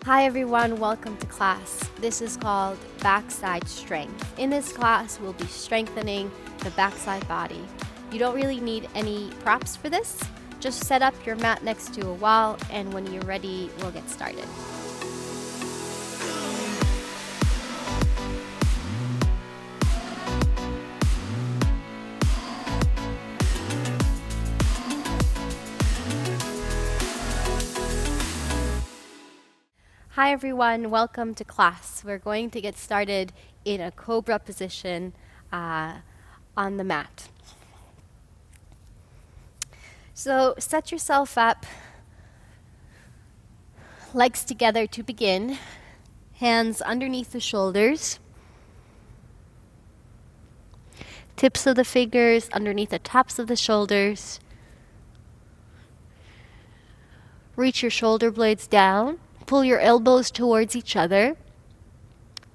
Hi everyone, welcome to class. This is called backside strength. In this class, we'll be strengthening the backside body. You don't really need any props for this. Just set up your mat next to a wall, and when you're ready, we'll get started. Hi everyone, welcome to class. We're going to get started in a cobra position on the mat. So set yourself up, legs together to begin, hands underneath the shoulders, tips of the fingers underneath the tops of the shoulders. Reach your shoulder blades down. Pull your elbows towards each other.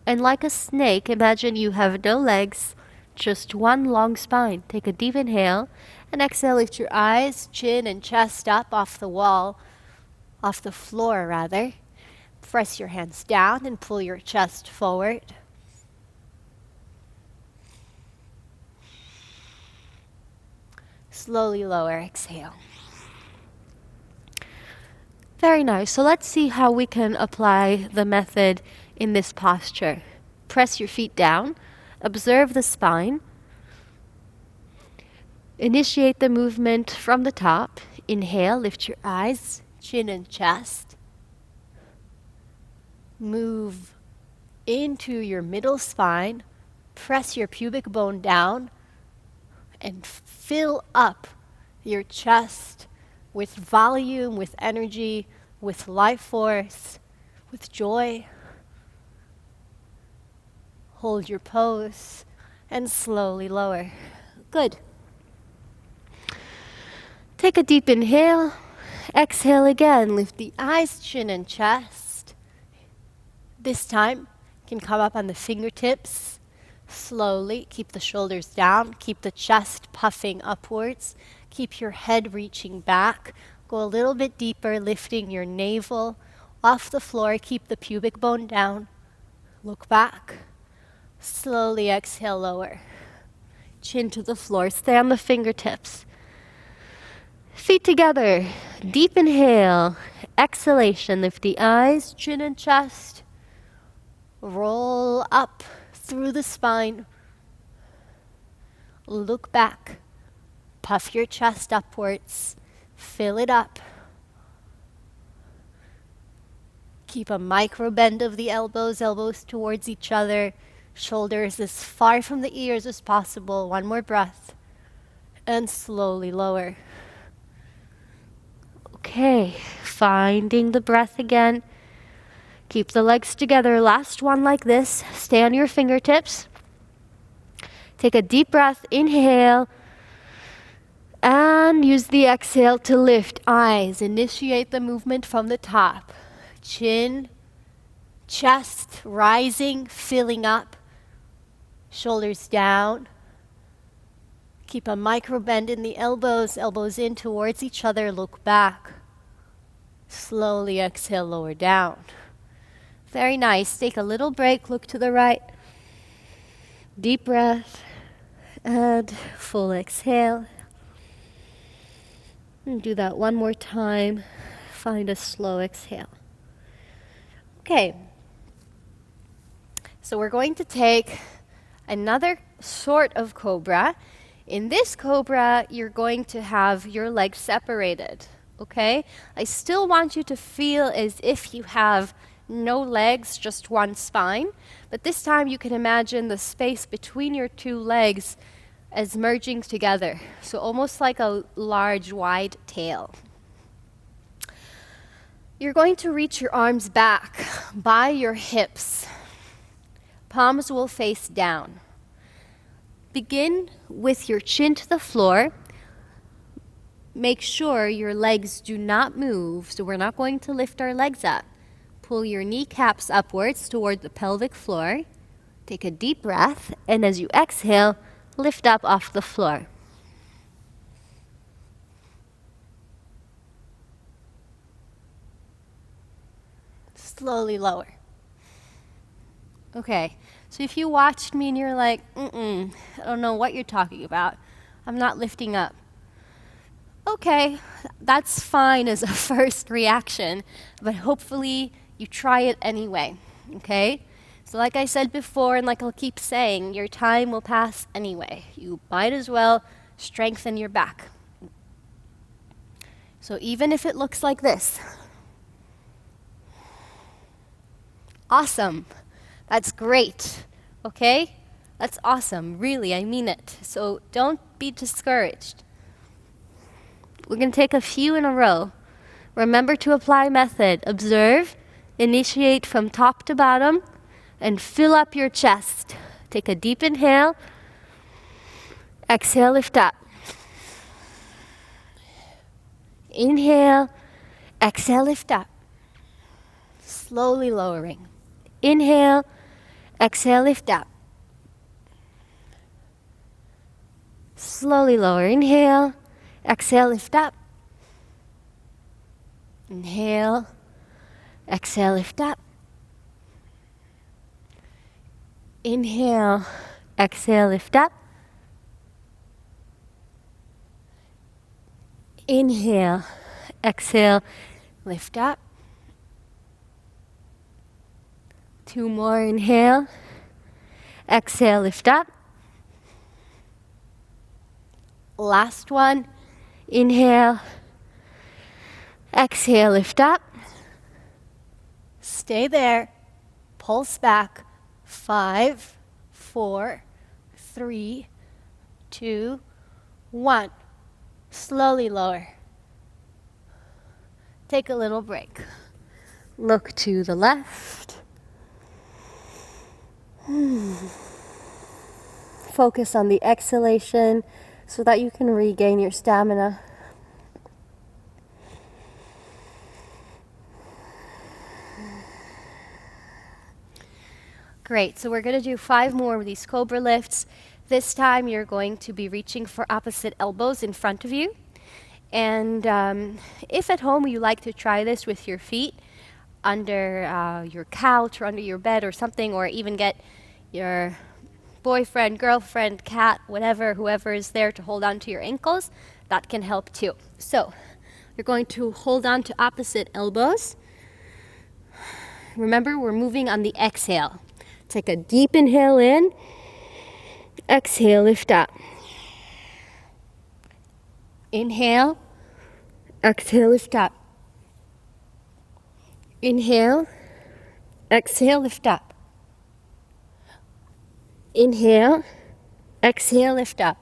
And like a snake, imagine you have no legs, just one long spine. Take a deep inhale and exhale. Lift your eyes, chin and chest up off the wall, off the floor rather. Press your hands down and pull your chest forward. Slowly lower, exhale. Very nice. So let's see how we can apply the method in this posture. Press your feet down. Observe the spine. Initiate the movement from the top. Inhale, lift your eyes, chin and chest. Move into your middle spine. Press your pubic bone down and fill up your chest with volume, with energy, with life force, with joy. Hold your pose and slowly lower. Good. Take a deep inhale. Exhale again. Lift the eyes, chin and chest. This time, you can come up on the fingertips. Slowly, keep the shoulders down. Keep the chest puffing upwards. Keep your head reaching back. Go a little bit deeper, lifting your navel off the floor. Keep the pubic bone down. Look back. Slowly exhale, lower. Chin to the floor. Stay on the fingertips. Feet together. Deep inhale. Exhalation. Lift the eyes, chin and chest. Roll up through the spine. Look back. Puff your chest upwards. Fill it up. Keep a micro bend of the elbows, elbows towards each other. Shoulders as far from the ears as possible. One more breath. And slowly lower. Okay, finding the breath again. Keep the legs together. Last one like this. Stay on your fingertips. Take a deep breath. Inhale. And use the exhale to lift. Eyes. Initiate the movement from the top. Chin, chest rising, filling up. Shoulders down. Keep a micro bend in the elbows. Elbows in towards each other. Look back. Slowly exhale, lower down. Very nice. Take a little break. Look to the right. Deep breath. And full exhale. And do that one more time. Find a slow exhale. Okay. So we're going to take another sort of cobra. In this cobra, you're going to have your legs separated. Okay? I still want you to feel as if you have no legs, just one spine. But this time you can imagine the space between your two legs as merging together. So almost like a large, wide tail. You're going to reach your arms back by your hips. Palms will face down. Begin with your chin to the floor. Make sure your legs do not move, so we're not going to lift our legs up. Pull your kneecaps upwards toward the pelvic floor. Take a deep breath, and as you exhale, lift up off the floor. slowly lower. Okay, so if you watched me and you're like, I don't know what you're talking about, I'm not lifting up. Okay, that's fine as a first reaction, but hopefully you try it anyway, okay? So like I said before, and like I'll keep saying, your time will pass anyway. You might as well strengthen your back. So even if it looks like this, awesome, that's great, okay? That's awesome, really, I mean it. So don't be discouraged. We're going to take a few in a row. Remember to apply method. Observe, initiate from top to bottom, and fill up your chest. Take a deep inhale. Exhale, lift up. Inhale, exhale, lift up. Slowly lowering. Inhale, exhale, lift up. Slowly lower. Inhale, exhale, lift up. Inhale, exhale, lift up. Inhale, exhale, lift up. Inhale, exhale, lift up. 2 more, inhale, exhale, lift up. Last one, inhale, exhale, lift up. Stay there, pulse back. 5, 4, 3, 2, 1. Slowly lower. Take a little break. Look to the left. Focus on the exhalation so that you can regain your stamina. Great, so we're going to do 5 more of these cobra lifts. This time you're going to be reaching for opposite elbows in front of you. And if at home you like to try this with your feet under your couch or under your bed or something, or even get your boyfriend, girlfriend, cat, whatever, whoever is there to hold on to your ankles, that can help too. So you're going to hold on to opposite elbows. Remember, we're moving on the exhale. Take a deep inhale in. Exhale, lift up. Inhale. Exhale, lift up. Inhale. Exhale, lift up. Inhale. Exhale, lift up.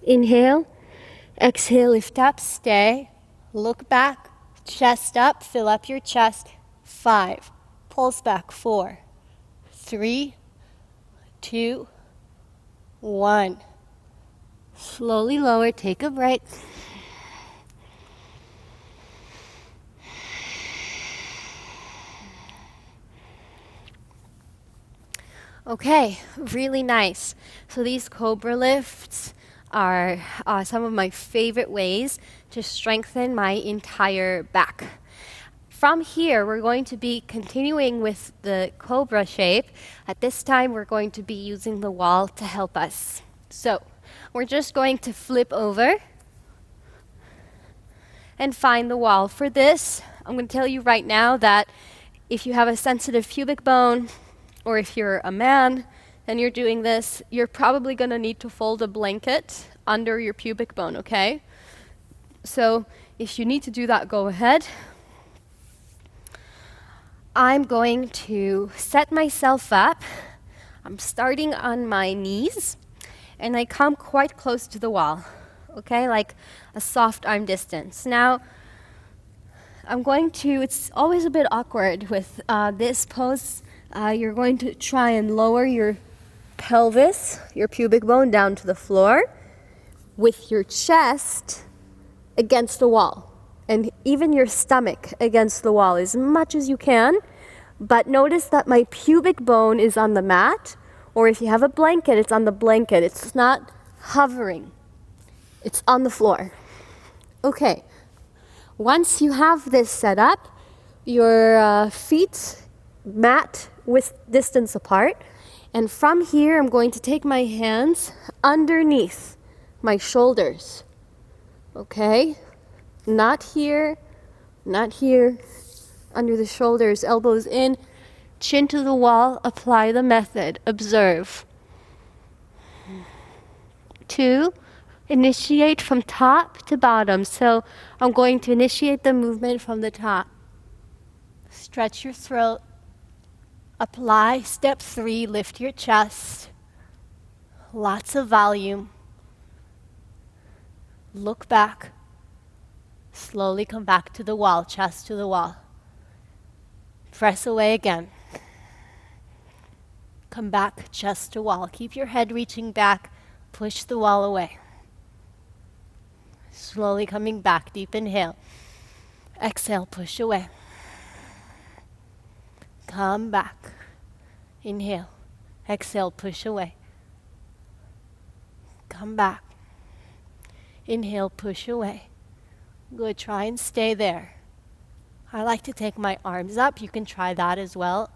Inhale. Exhale, lift up. Stay. Look back. Chest up. Fill up your chest. 5. Pulse back. 4, 3, 2, 1. Slowly lower. Take a break. Okay, really nice. So these cobra lifts are some of my favorite ways to strengthen my entire back. From here, we're going to be continuing with the cobra shape. At this time, we're going to be using the wall to help us. So we're just going to flip over and find the wall. For this, I'm going to tell you right now that if you have a sensitive pubic bone, or if you're a man and you're doing this, you're probably going to need to fold a blanket under your pubic bone, okay? So if you need to do that, go ahead. I'm going to set myself up. I'm starting on my knees, and I come quite close to the wall, okay? Like a soft arm distance. Now, it's always a bit awkward with this pose. You're going to try and lower your pelvis, your pubic bone, down to the floor with your chest against the wall, and even your stomach against the wall as much as you can. But notice that my pubic bone is on the mat, or if you have a blanket, it's on the blanket. It's not hovering. It's on the floor. Okay. Once you have this set up, your feet mat with distance apart. And from here, I'm going to take my hands underneath my shoulders. Okay? Not here, not here. Under the shoulders, elbows in, chin to the wall. Apply the method. Observe. 2, initiate from top to bottom. So I'm going to initiate the movement from the top. Stretch your throat. Apply. Step 3, lift your chest. Lots of volume. Look back. Slowly come back to the wall, chest to the wall. Press away again. Come back, chest to wall. Keep your head reaching back. Push the wall away. Slowly coming back. Deep inhale. Exhale, push away. Come back. Inhale. Exhale, push away. Come back. Inhale, push away. Good. Try and stay there. I like to take my arms up. You can try that as well.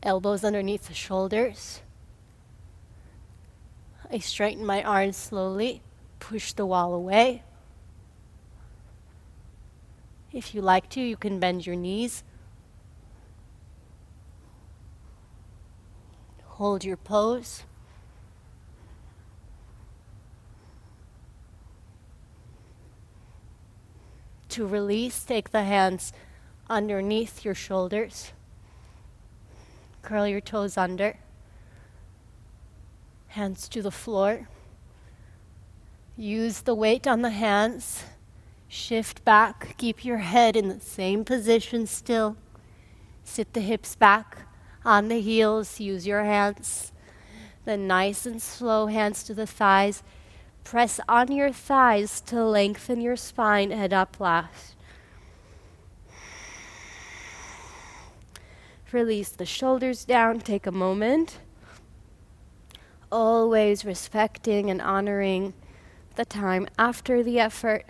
Elbows underneath the shoulders. I straighten my arms slowly. Push the wall away. If you like to, you can bend your knees. Hold your pose. To release, take the hands underneath your shoulders. Curl your toes under. Hands to the floor. Use the weight on the hands. Shift back. Keep your head in the same position still. Sit the hips back on the heels. Use your hands. Then nice and slow, hands to the thighs. Press on your thighs to lengthen your spine, head up last. Release the shoulders down, take a moment. Always respecting and honoring the time after the effort.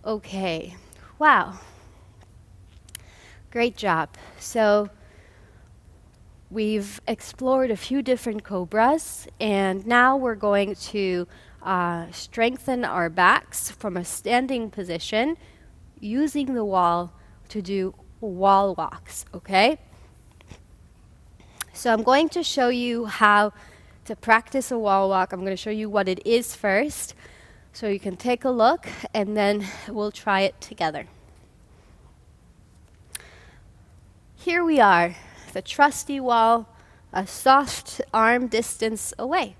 Okay, wow. Great job. So we've explored a few different cobras, and now we're going to strengthen our backs from a standing position using the wall to do wall walks, okay? So I'm going to show you how to practice a wall walk. I'm going to show you what it is first, so you can take a look, and then we'll try it together. Here we are, the trusty wall, a soft arm distance away.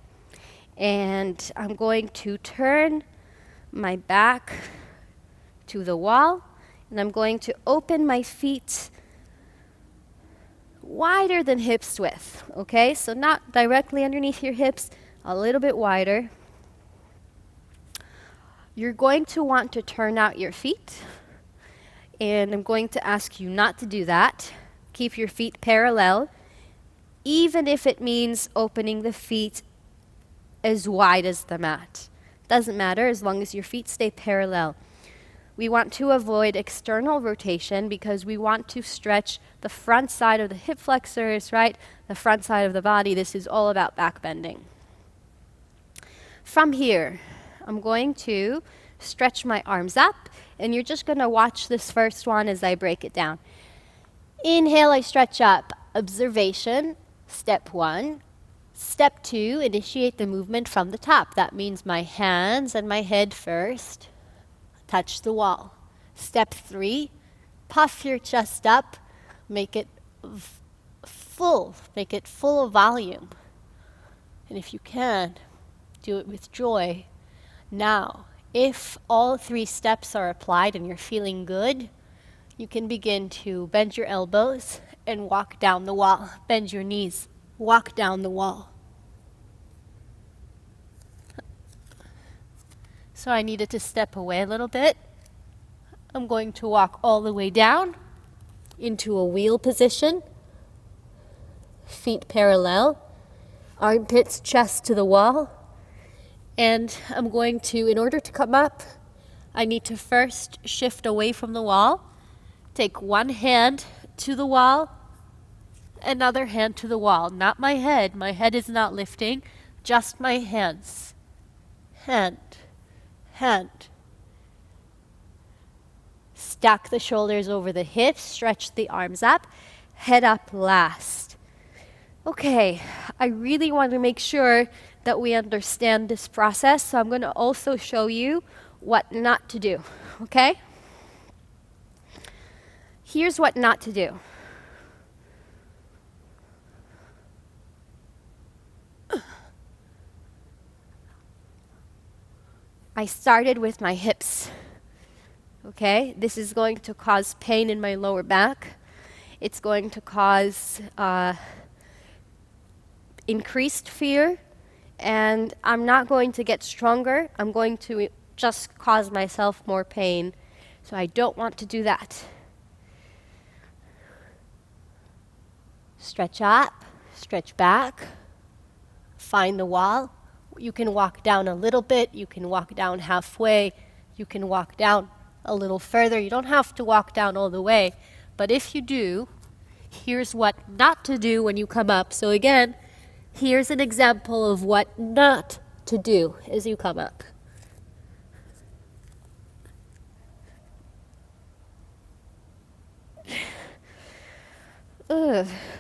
And I'm going to turn my back to the wall, and I'm going to open my feet wider than hips width, okay? So not directly underneath your hips, a little bit wider. You're going to want to turn out your feet, and I'm going to ask you not to do that. Keep your feet parallel, even if it means opening the feet as wide as the mat. Doesn't matter as long as your feet stay parallel. We want to avoid external rotation because we want to stretch the front side of the hip flexors, right? The front side of the body. This is all about back bending. From here, I'm going to stretch my arms up, and you're just going to watch this first one as I break it down. Inhale, I stretch up. Observation, step 1. Step 2, initiate the movement from the top. That means my hands and my head first touch the wall. Step 3, puff your chest up, make it full of volume. And if you can, do it with joy. Now, if all 3 steps are applied and you're feeling good, you can begin to bend your elbows and walk down the wall. Bend your knees, walk down the wall. So I needed to step away a little bit. I'm going to walk all the way down into a wheel position. Feet parallel, armpits, chest to the wall. And I'm going to, in order to come up, I need to first shift away from the wall. Take one hand to the wall, another hand to the wall. Not my head. My head is not lifting, just my hands. Hand, hand. Stack the shoulders over the hips, stretch the arms up, head up last. Okay, I really want to make sure that we understand this process, so I'm going to also show you what not to do, okay? Here's what not to do. I started with my hips, okay? This is going to cause pain in my lower back. It's going to cause increased fear, and I'm not going to get stronger. I'm going to just cause myself more pain. So I don't want to do that. Stretch up, stretch back, find the wall. You can walk down a little bit, you can walk down halfway, you can walk down a little further. You don't have to walk down all the way, but if you do, here's what not to do when you come up. So again, here's an example of what not to do as you come up.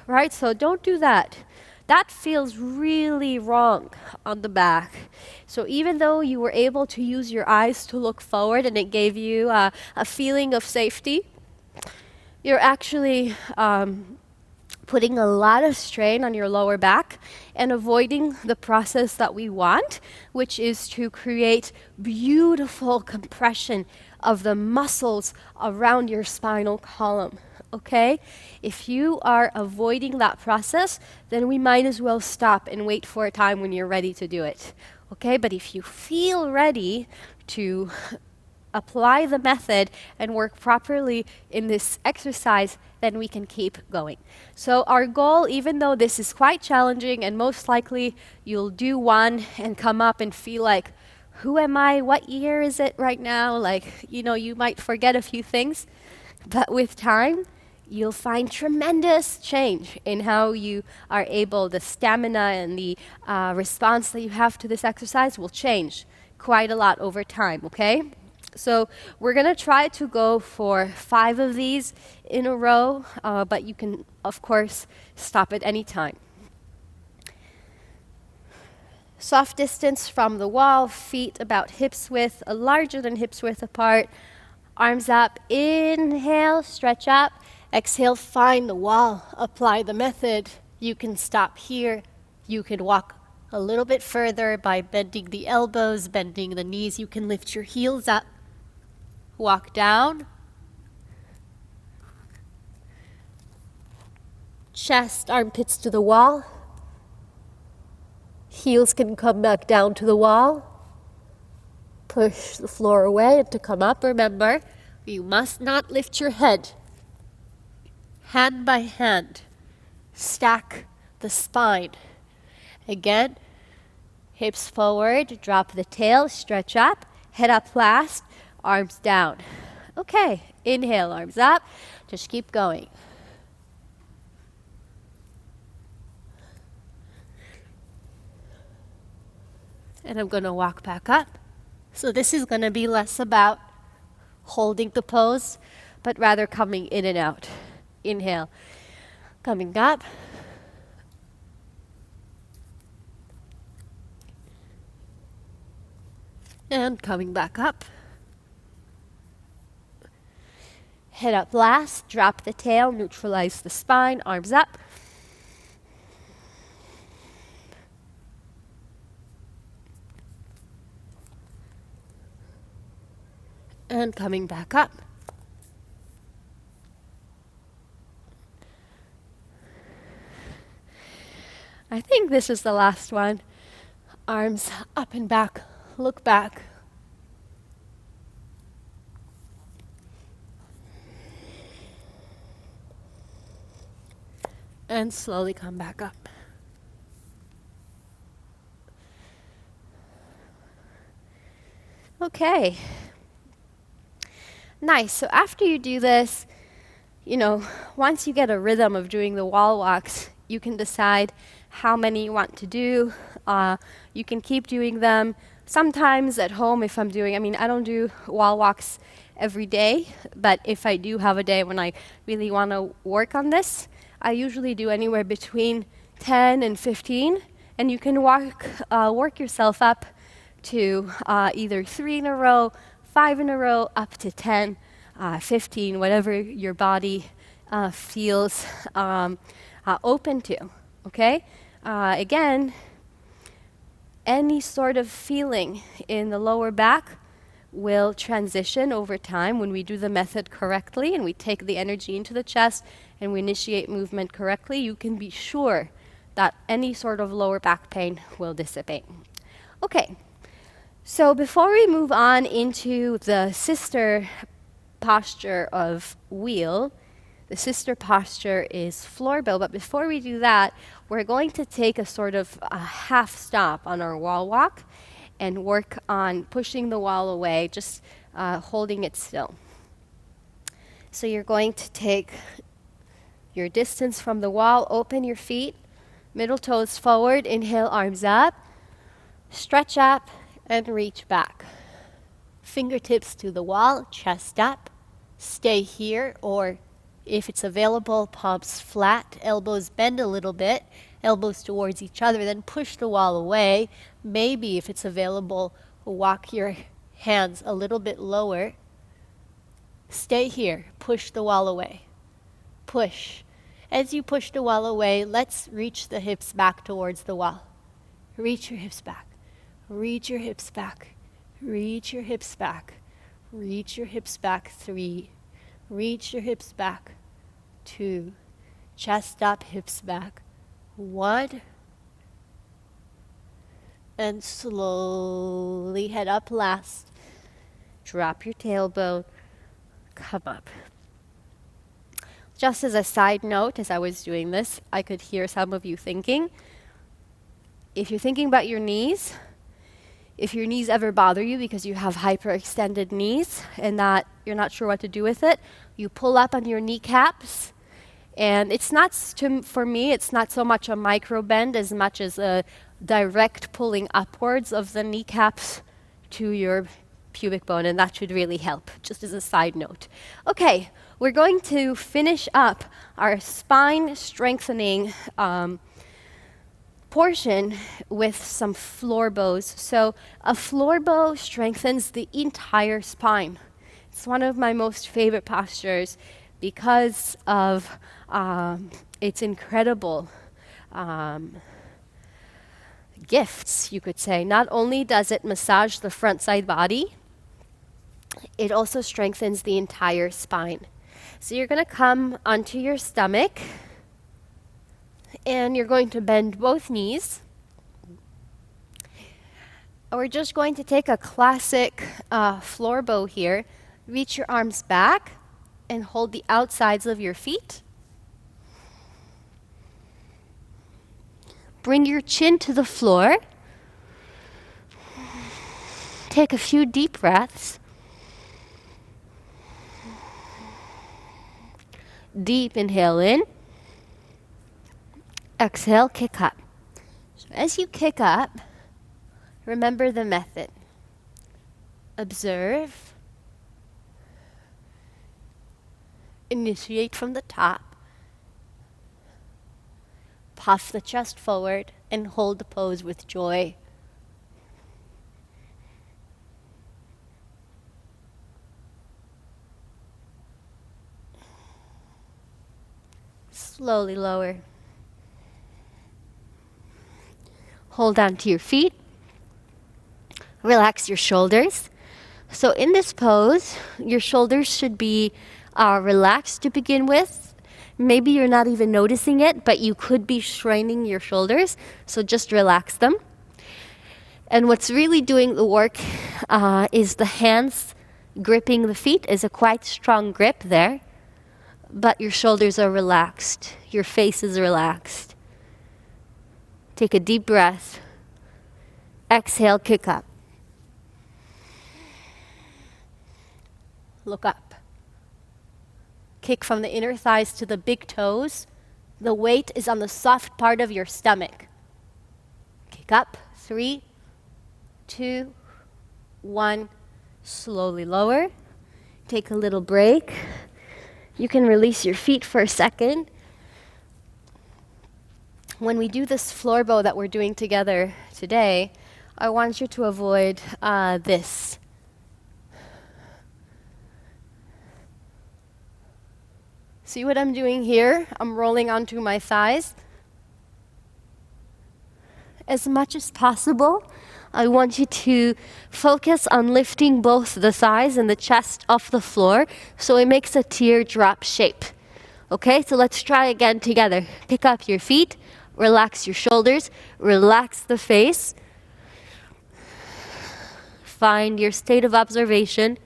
Right, so don't do that. That feels really wrong on the back. So even though you were able to use your eyes to look forward and it gave you a feeling of safety, you're actually putting a lot of strain on your lower back and avoiding the process that we want, which is to create beautiful compression of the muscles around your spinal column. Okay? If you are avoiding that process, then we might as well stop and wait for a time when you're ready to do it. Okay? But if you feel ready to apply the method and work properly in this exercise, then we can keep going. So our goal, even though this is quite challenging and most likely you'll do one and come up and feel like, who am I? What year is it right now? Like, you might forget a few things, but with time, you'll find tremendous change in how you are able, the stamina and the response that you have to this exercise will change quite a lot over time, okay? So we're going to try to go for 5 of these in a row, but you can, of course, stop at any time. Soft distance from the wall, feet about hips width, larger than hips width apart, arms up, inhale, stretch up, exhale, find the wall, apply the method. You can stop here, you can walk a little bit further by bending the elbows, bending the knees, you can lift your heels up. Walk down, chest, armpits to the wall, heels can come back down to the wall, push the floor away and to come up. Remember, you must not lift your head. Hand by hand, stack the spine. Again, hips forward, drop the tail, stretch up, head up last, arms down. Okay, inhale, arms up. Just keep going. And I'm going to walk back up. So this is going to be less about holding the pose, but rather coming in and out. Inhale, coming up. And coming back up. Head up last, drop the tail, neutralize the spine, arms up. And coming back up. I think this is the last one. Arms up and back, look back. And slowly come back up. Okay. Nice. So after you do this, once you get a rhythm of doing the wall walks, you can decide how many you want to do. You can keep doing them. Sometimes at home, if I'm doing, I don't do wall walks every day, but if I do have a day when I really want to work on this, I usually do anywhere between 10 and 15, and you can work yourself up to either 3 in a row, 5 in a row, up to 10, 15, whatever your body feels open to, okay? Again, any sort of feeling in the lower back will transition over time when we do the method correctly and we take the energy into the chest and we initiate movement correctly. You can be sure that any sort of lower back pain will dissipate. Okay, so before we move on into the sister posture of wheel, the sister posture is floor bill, but before we do that, we're going to take a sort of a half stop on our wall walk and work on pushing the wall away, just holding it still. So you're going to take your distance from the wall, open your feet, middle toes forward, inhale, arms up, stretch up, and reach back. Fingertips to the wall, chest up, stay here, or if it's available, palms flat, elbows bend a little bit, elbows towards each other, then push the wall away. Maybe if it's available, walk your hands a little bit lower. Stay here, push the wall away. Push. As you push the wall away, let's reach the hips back towards the wall. Reach your hips back. Reach your hips back. Reach your hips back. Reach your hips back. 3. Reach your hips back. 2. Chest up, hips back. 1. And slowly head up last. Drop your tailbone. Come up. Just as a side note, as I was doing this, I could hear some of you thinking, if you're thinking about your knees, if your knees ever bother you because you have hyperextended knees and that you're not sure what to do with it, you pull up on your kneecaps. And it's not, for me, it's not so much a micro bend as much as a direct pulling upwards of the kneecaps to your pubic bone, and that should really help, just as a side note. Okay, we're going to finish up our spine strengthening portion with some floor bows. So a floor bow strengthens the entire spine. It's one of my most favorite postures because of its incredible gifts, you could say. Not only does it massage the front side body, it also strengthens the entire spine. So you're going to come onto your stomach and you're going to bend both knees. We're just going to take a classic floor bow here. Reach your arms back and hold the outsides of your feet. Bring your chin to the floor. Take a few deep breaths. Deep inhale in. Exhale, kick up. So as you kick up, remember the method. Observe. Initiate from the top. Puff the chest forward and hold the pose with joy. Slowly lower. Hold on to your feet. Relax your shoulders. So in this pose, your shoulders should be relaxed to begin with. Maybe you're not even noticing it, but you could be straining your shoulders, so just relax them. And what's really doing the work is the hands gripping the feet is a quite strong grip there, but your shoulders are relaxed, your face is relaxed. Take a deep breath. Exhale, kick up. look up. Kick from the inner thighs to the big toes. The weight is on the soft part of your stomach. Kick up. 3, 2, 1. Slowly lower. Take a little break. You can release your feet for a second. When we do this floor bow that we're doing together today, I want you to avoid this. See what I'm doing here? I'm rolling onto my thighs. As much as possible, I want you to focus on lifting both the thighs and the chest off the floor so it makes a teardrop shape. Okay, so let's try again together. Pick up your feet, relax your shoulders, relax the face. Find your state of observation.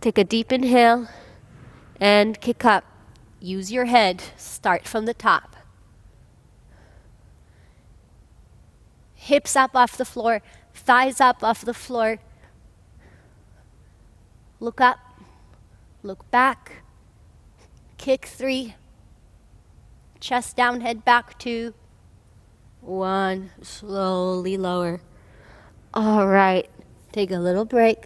Take a deep inhale and kick up. Use your head. Start from the top. Hips up off the floor, thighs up off the floor. Look up, look back. Kick 3. Chest down, head back 2. 1. Slowly lower. All right. Take a little break.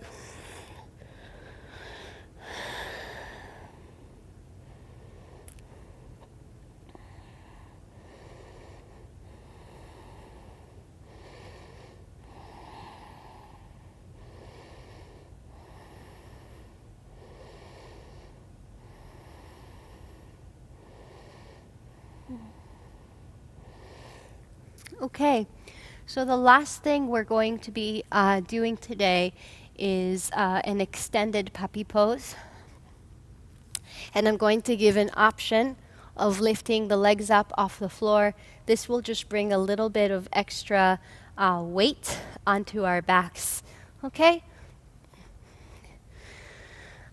Okay, so the last thing we're going to be doing today is an extended puppy pose. And I'm going to give an option of lifting the legs up off the floor. This will just bring a little bit of extra weight onto our backs. Okay?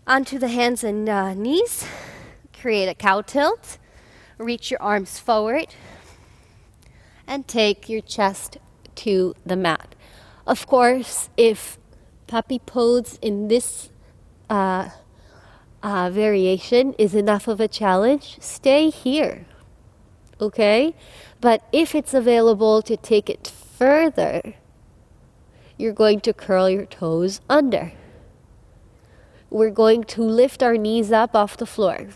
Onto the hands and knees. Create a cow tilt. Reach your arms forward. And take your chest to the mat. Of course, if puppy pose in this variation is enough of a challenge, stay here, okay? But if it's available to take it further, you're going to curl your toes under. We're going to lift our knees up off the floor.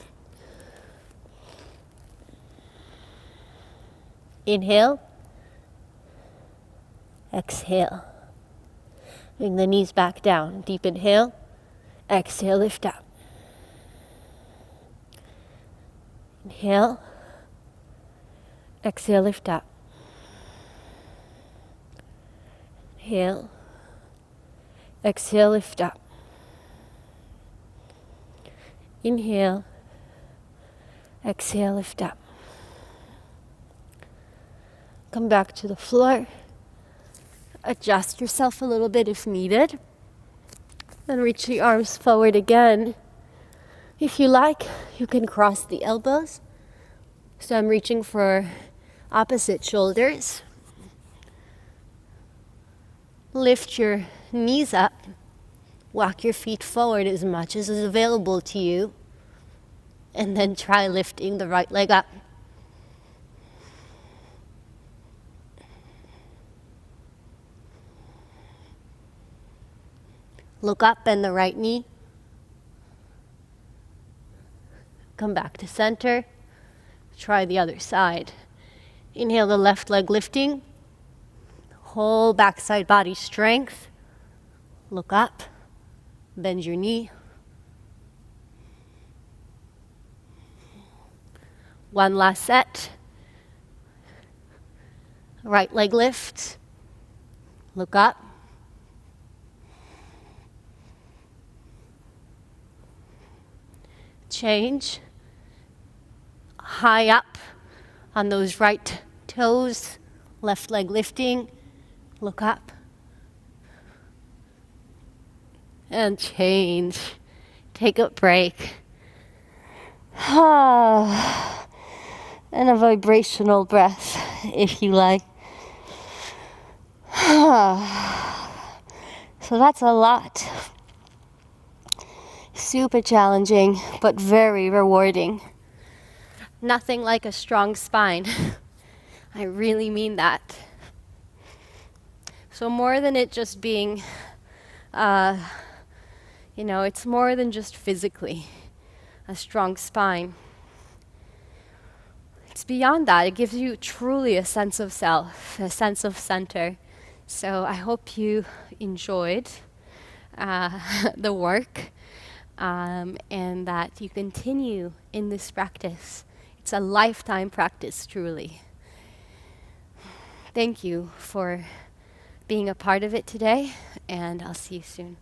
Inhale. Exhale. Bring the knees back down. Deep inhale. Exhale, lift up. Inhale. Exhale, lift up. Inhale. Exhale, lift up. Inhale. Exhale, lift up. Come back to the floor. Adjust yourself a little bit if needed. Then reach the arms forward again. If you like, you can cross the elbows. So I'm reaching for opposite shoulders. Lift your knees up. Walk your feet forward as much as is available to you. And then try lifting the right leg up. Look up, bend the right knee. Come back to center. Try the other side. Inhale the left leg lifting. Whole backside body strength. Look up. Bend your knee. One last set. Right leg lift. Look up. Change. High up on those right toes. Left leg lifting. Look up. And change. Take a break. And a vibrational breath, if you like. So that's a lot. Super challenging, but very rewarding. Nothing like a strong spine. I really mean that. So more than it just being, it's more than just physically a strong spine. It's beyond that. It gives you truly a sense of self, a sense of center. So I hope you enjoyed the work and that you continue in this practice. It's a lifetime practice, truly. Thank you for being a part of it today, and I'll see you soon.